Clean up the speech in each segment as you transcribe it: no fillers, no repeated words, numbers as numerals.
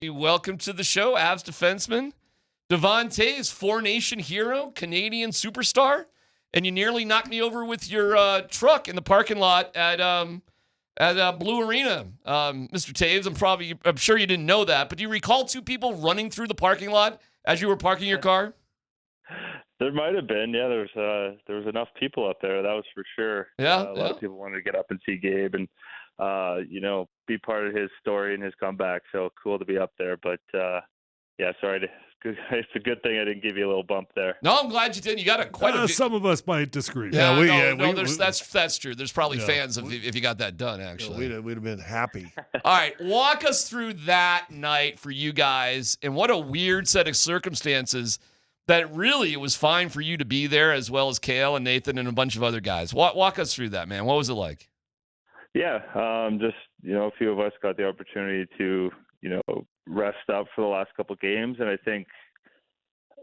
Welcome to the show, Avs defenseman. Devon Toews, Four Nation hero, Canadian superstar, and you nearly knocked me over with your truck in the parking lot at Blue Arena, Mr. Toews. I'm sure you didn't know that, but do you recall two people running through the parking lot as you were parking your car? There might have been, yeah. There was enough people up there, that was for sure. Yeah, A lot of people wanted to get up and see Gabe and be part of his story and his comeback. So cool to be up there, but yeah, sorry. It's a good thing I didn't give you a little bump there. No, I'm glad you did. You got quite a. Some of us might disagree. That's true. There's probably fans if you got that done. Actually, we'd have been happy. All right, walk us through that night for you guys, and what a weird set of circumstances. That really it was fine for you to be there, as well as Kale and Nathan and a bunch of other guys. Walk us through that, man. What was it like? Yeah, just a few of us got the opportunity to rest up for the last couple of games, and I think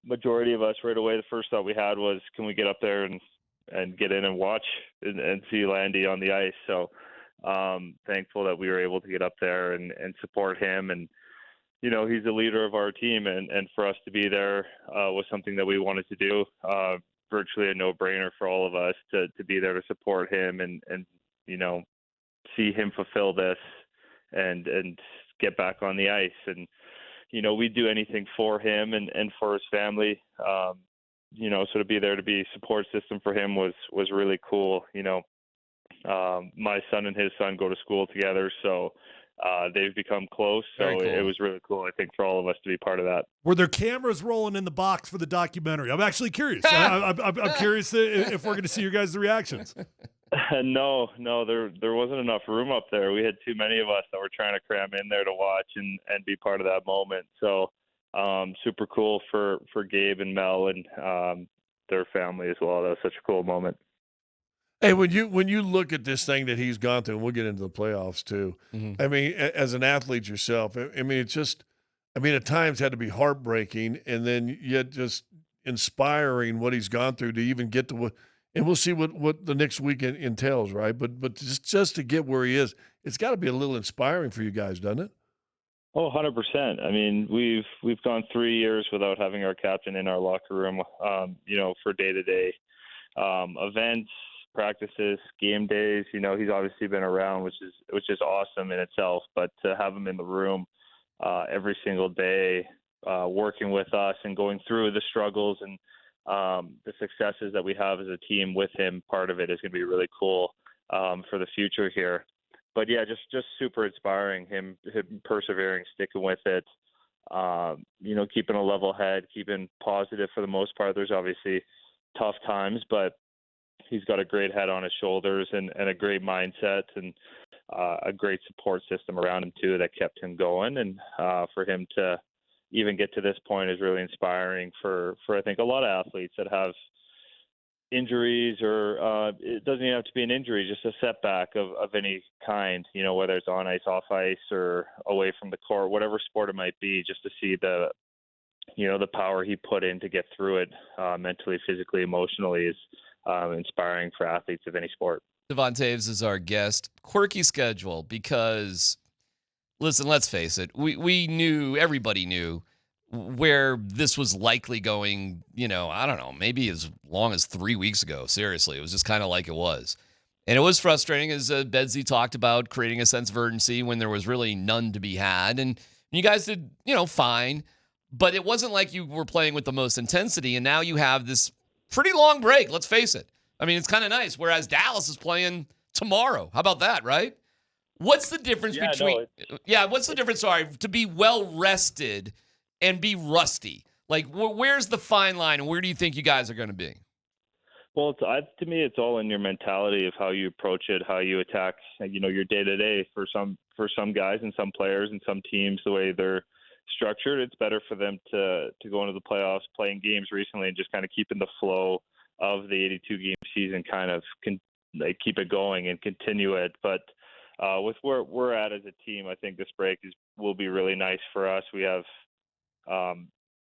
majority of us right away, the first thought we had was, can we get up there and get in and watch and see Landy on the ice? So thankful that we were able to get up there and support him. And he's the leader of our team, and for us to be there was something that we wanted to do. Virtually a no-brainer for all of us to be there to support him and see him fulfill this and get back on the ice. And we'd do anything for him and for his family. So to be there to be a support system for him was really cool. My son and his son go to school together, so they've become close. So Very cool. It was really cool, I think, for all of us to be part of that. Were there cameras rolling in the box for the documentary? I'm actually curious. I'm curious if we're going to see your guys' reactions. No, there wasn't enough room up there. We had too many of us that were trying to cram in there to watch and be part of that moment. So super cool for Gabe and Mel and their family as well. That was such a cool moment. Hey, when you look at this thing that he's gone through, and we'll get into the playoffs too. Mm-hmm. I mean, as an athlete yourself, I mean, it's just, at times had to be heartbreaking, and then yet just inspiring what he's gone through to even get to what. And we'll see what the next week entails, right? But just to get where he is, it's got to be a little inspiring for you guys, doesn't it? Oh, 100%. I mean, we've gone 3 years without having our captain in our locker room, for day-to-day events, practices, game days. He's obviously been around, which is awesome in itself. But to have him in the room every single day, working with us and going through the struggles and the successes that we have as a team with him, part of it is going to be really cool for the future here. But yeah, just super inspiring, him persevering, sticking with it, keeping a level head, keeping positive for the most part. There's obviously tough times, but he's got a great head on his shoulders and a great mindset and a great support system around him too that kept him going. And for him to even get to this point is really inspiring for I think a lot of athletes that have injuries or it doesn't even have to be an injury, just a setback of any kind, whether it's on ice, off ice, or away from the court, whatever sport it might be, just to see the power he put in to get through it mentally, physically, emotionally is inspiring for athletes of any sport. Devon Toews is our guest. Quirky schedule because, listen, let's face it. We knew, everybody knew where this was likely going, I don't know, maybe as long as 3 weeks ago. Seriously, it was just kind of like it was. And it was frustrating, as Bedsy talked about, creating a sense of urgency when there was really none to be had. And you guys did, fine. But it wasn't like you were playing with the most intensity. And now you have this pretty long break, let's face it. I mean, it's kind of nice, whereas Dallas is playing tomorrow. How about that, right? What's the difference what's the difference, to be well-rested and be rusty? Like, where's the fine line, and where do you think you guys are going to be? Well, to me, it's all in your mentality of how you approach it, how you attack, your day-to-day. For some guys and some players and some teams, the way they're structured, it's better for them to go into the playoffs, playing games recently, and just kind of keeping the flow of the 82-game season, kind of keep it going and continue it. But with where we're at as a team, I think this break will be really nice for us. We have a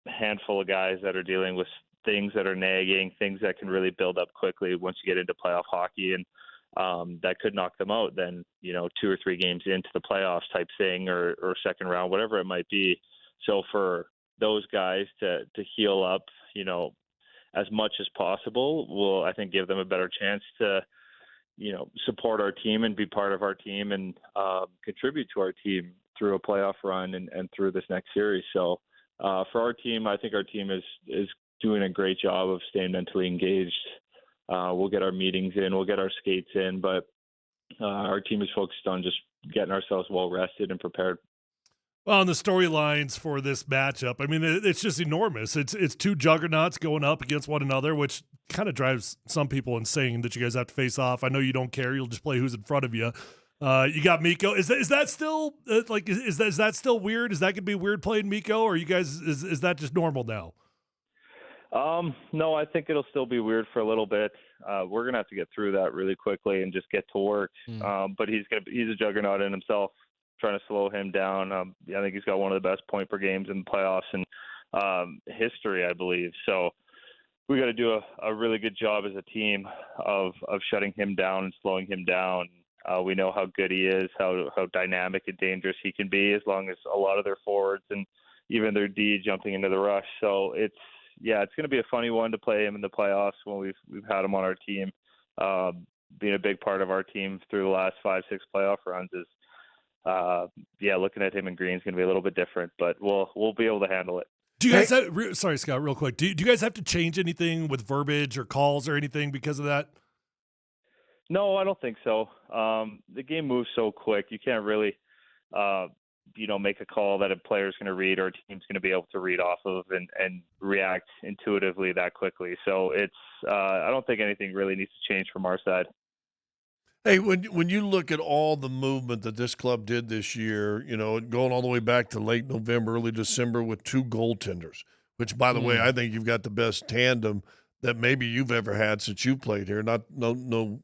handful of guys that are dealing with things that are nagging, things that can really build up quickly once you get into playoff hockey. And that could knock them out, then, 2 or 3 games into the playoffs type thing, or second round, whatever it might be. So for those guys to heal up, as much as possible will, I think, give them a better chance to, support our team and be part of our team and contribute to our team through a playoff run and through this next series. So for our team, I think our team is doing a great job of staying mentally engaged. We'll get our meetings in, we'll get our skates in, but our team is focused on just getting ourselves well rested and prepared. Well, and the storylines for this matchup, I mean, it's just enormous. It's two juggernauts going up against one another, which kind of drives some people insane that you guys have to face off. I know you don't care; you'll just play who's in front of you. You got Mikko. Is that still is that still weird? Is that gonna be weird playing Mikko, or you guys is that just normal now? No, I think it'll still be weird for a little bit. We're gonna have to get through that really quickly and just get to work. But he's a juggernaut in himself. Trying to slow him down. I think he's got one of the best point per games in the playoffs in history, I believe. So we got to do a really good job as a team of shutting him down and slowing him down. We know how good he is, how dynamic and dangerous he can be, as long as a lot of their forwards and even their D jumping into the rush. So it's going to be a funny one to play him in the playoffs when we've had him on our team. Being a big part of our team through the last 5-6 playoff runs is. Looking at him in green is going to be a little bit different, but we'll be able to handle it. Do you guys sorry, Scott, real quick. Do you guys have to change anything with verbiage or calls or anything because of that? No, I don't think so. The game moves so quick. You can't really, make a call that a player's going to read or a team's going to be able to read off of and react intuitively that quickly. So it's, I don't think anything really needs to change from our side. Hey, when you look at all the movement that this club did this year, going all the way back to late November, early December with 2 goaltenders, which, by the way, I think you've got the best tandem that maybe you've ever had since you played here. No,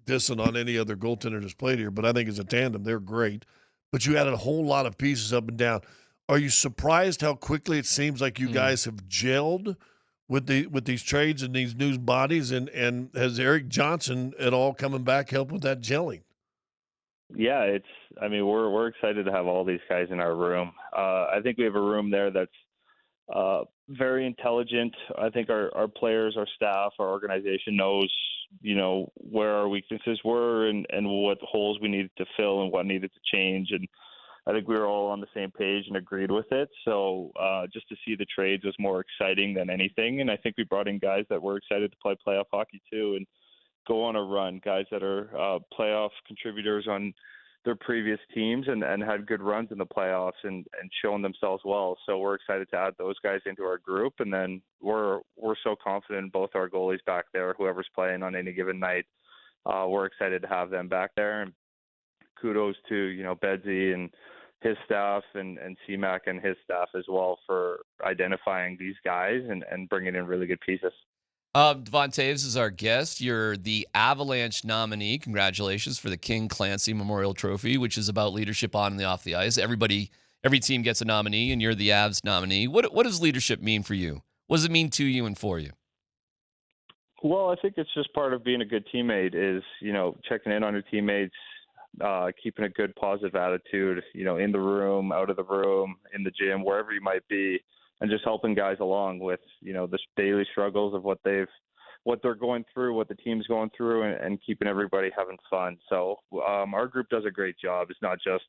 dissing on any other goaltender that's played here, but I think as a tandem, they're great. But you added a whole lot of pieces up and down. Are you surprised how quickly it seems like you guys have gelled with these trades and these new bodies, and has Erik Johnson at all coming back help with that gelling? Yeah, we're excited to have all these guys in our room. I think we have a room there that's very intelligent. I think our players, our staff, our organization knows, where our weaknesses were and what holes we needed to fill and what needed to change. And I think we were all on the same page and agreed with it. So just to see the trades was more exciting than anything. And I think we brought in guys that were excited to play playoff hockey too and go on a run, guys that are playoff contributors on their previous teams and had good runs in the playoffs and shown themselves well. So we're excited to add those guys into our group. And then we're so confident in both our goalies back there, whoever's playing on any given night. We're excited to have them back there. And kudos to, Bedsy and his staff and CMAC and his staff as well for identifying these guys and bringing in really good pieces. Devon Toews is our guest. You're the Avalanche nominee. Congratulations for the King Clancy Memorial Trophy, which is about leadership on and off the ice. Every team gets a nominee, and you're the Avs nominee. What does leadership mean for you? What does it mean to you and for you? Well, I think it's just part of being a good teammate is, checking in on your teammates, keeping a good positive attitude, in the room, out of the room, in the gym, wherever you might be, and just helping guys along with, the daily struggles of what they're going through, what the team's going through, and keeping everybody having fun. So our group does a great job. It's not just,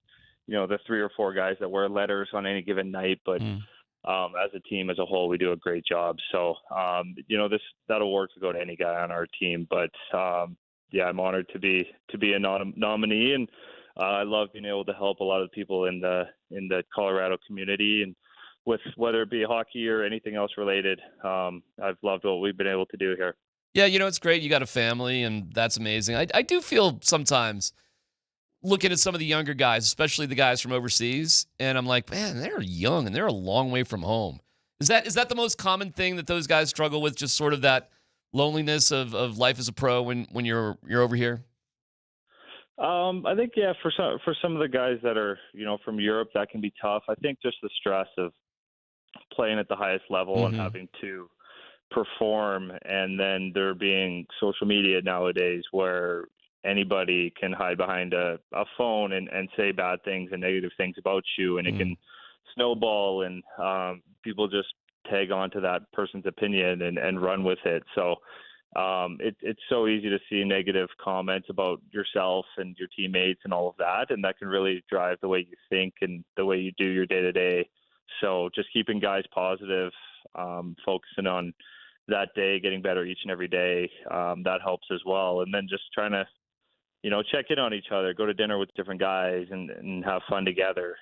the 3 or 4 guys that wear letters on any given night, but as a team as a whole, we do a great job. So, that award could go to any guy on our team, but I'm honored to be a nominee, and I love being able to help a lot of people in the Colorado community, and with whether it be hockey or anything else related. I've loved what we've been able to do here. Yeah, it's great. You got a family, and that's amazing. I do feel sometimes looking at some of the younger guys, especially the guys from overseas, and I'm like, man, they're young and they're a long way from home. Is that the most common thing that those guys struggle with? Just sort of that loneliness of life as a pro when you're over here? I think for some of the guys that are from Europe, that can be tough. I think just the stress of playing at the highest level and having to perform, and then there being social media nowadays where anybody can hide behind a phone and say bad things and negative things about you, and it can snowball, and people just tag on to that person's opinion and run with it. So it's so easy to see negative comments about yourself and your teammates and all of that, and that can really drive the way you think and the way you do your day-to-day. So just keeping guys positive, focusing on that day, getting better each and every day, that helps as well. And then just trying to, check in on each other, go to dinner with different guys and have fun together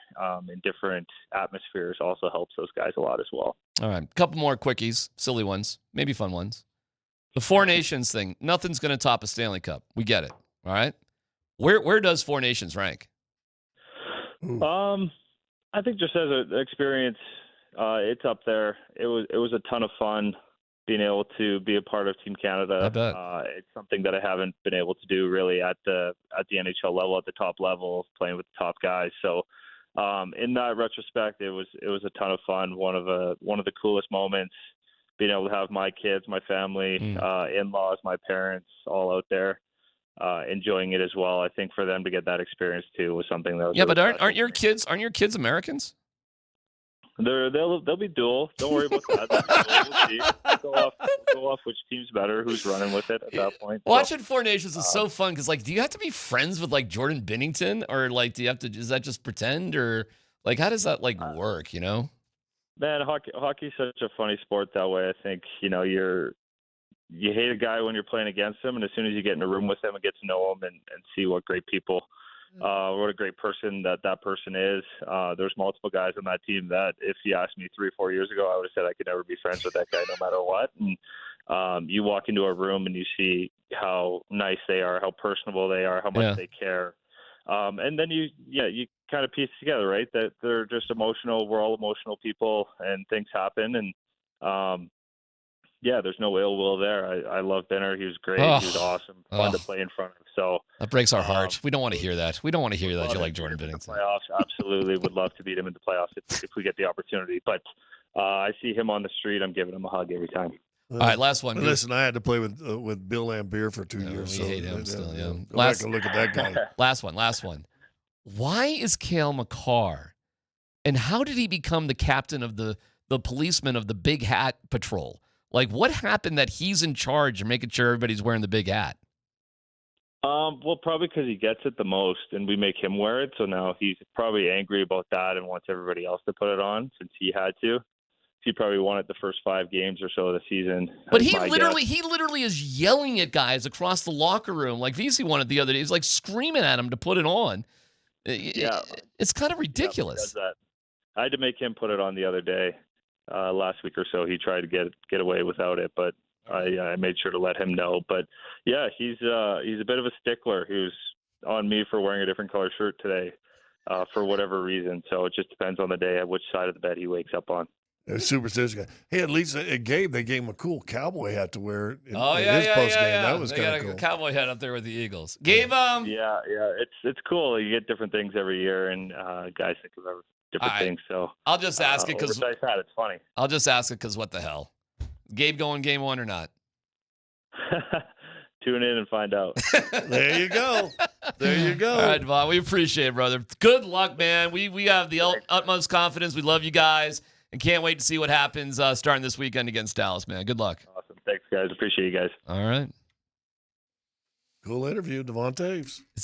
in different atmospheres also helps those guys a lot as well. All right. A couple more quickies, silly ones, maybe fun ones. The Four Nations thing, nothing's going to top a Stanley Cup. We get it. All right. Where does Four Nations rank? I think just as an experience, it's up there. It was a ton of fun being able to be a part of Team Canada. I bet. It's something that I haven't been able to do really at the NHL level, at the top level, playing with the top guys. So in that retrospect, it was a ton of fun. One of the coolest moments, being able to have my kids, my family, in-laws, my parents all out there enjoying it as well. I think for them to get that experience too was something that was Yeah, really but aren't your special. kids Americans? They'll be dual. Don't worry about that. We'll see. We'll go off which team's better, who's running with it at that point. Watching Four Nations is so fun because, do you have to be friends with Jordan Binnington, or do you have to? Is that just pretend, or how does that work? Man, hockey's such a funny sport that way. I think you hate a guy when you're playing against him, and as soon as you get in a room with him and get to know him and see what great people. What a great person that person is. There's multiple guys on that team that if you asked me 3 or 4 years ago, I would have said I could never be friends with that guy no matter what. And you walk into a room and you see how nice they are, how personable they are, how much they care. And then you kind of piece together, right, that they're just emotional. We're all emotional people, and things happen. And there's no ill will there. I love Benner. He was great. He was awesome. Fun to play in front of. So that breaks our heart. We don't want to hear that. We don't want to hear that you like Jordan Binnington. Playoffs, absolutely. Would love to beat him in the playoffs if we get the opportunity. But I see him on the street, I'm giving him a hug every time. All right, last one. Listen, I had to play with Bill Lambier for 2 years. We hate him still. Yeah. Go back and look at that guy. Last one. Why is Cale Makar, and how did he become the captain of the policeman of the Big Hat Patrol? What happened that he's in charge of making sure everybody's wearing the big hat? Well, probably because he gets it the most, and we make him wear it. So now he's probably angry about that and wants everybody else to put it on since he had to. He probably won it the first 5 games or so of the season. But he literally is yelling at guys across the locker room. VC won it the other day. He's screaming at him to put it on. It's kind of ridiculous. Yeah, I had to make him put it on the other day. Last week or so, he tried to get away without it, but I made sure to let him know. But yeah, he's a bit of a stickler. He was on me for wearing a different color shirt today for whatever reason. So it just depends on the day at which side of the bed he wakes up on. A superstitious guy. Hey, at least at Gabe, they gave him a cool cowboy hat to wear in his postgame. That was kind of cool. A cowboy hat up there with the Eagles. Gabe, Yeah, it's cool. You get different things every year, and guys think of different things. So I'll just ask it because it's funny. I'll just ask it because what the hell? Gabe going game 1 or not? Tune in and find out. There you go. All right, Devon, we appreciate it, brother. Good luck, man. We have the utmost confidence. We love you guys and can't wait to see what happens starting this weekend against Dallas, man. Good luck. Awesome. Thanks, guys. Appreciate you guys. All right. Cool interview, Devon Toews.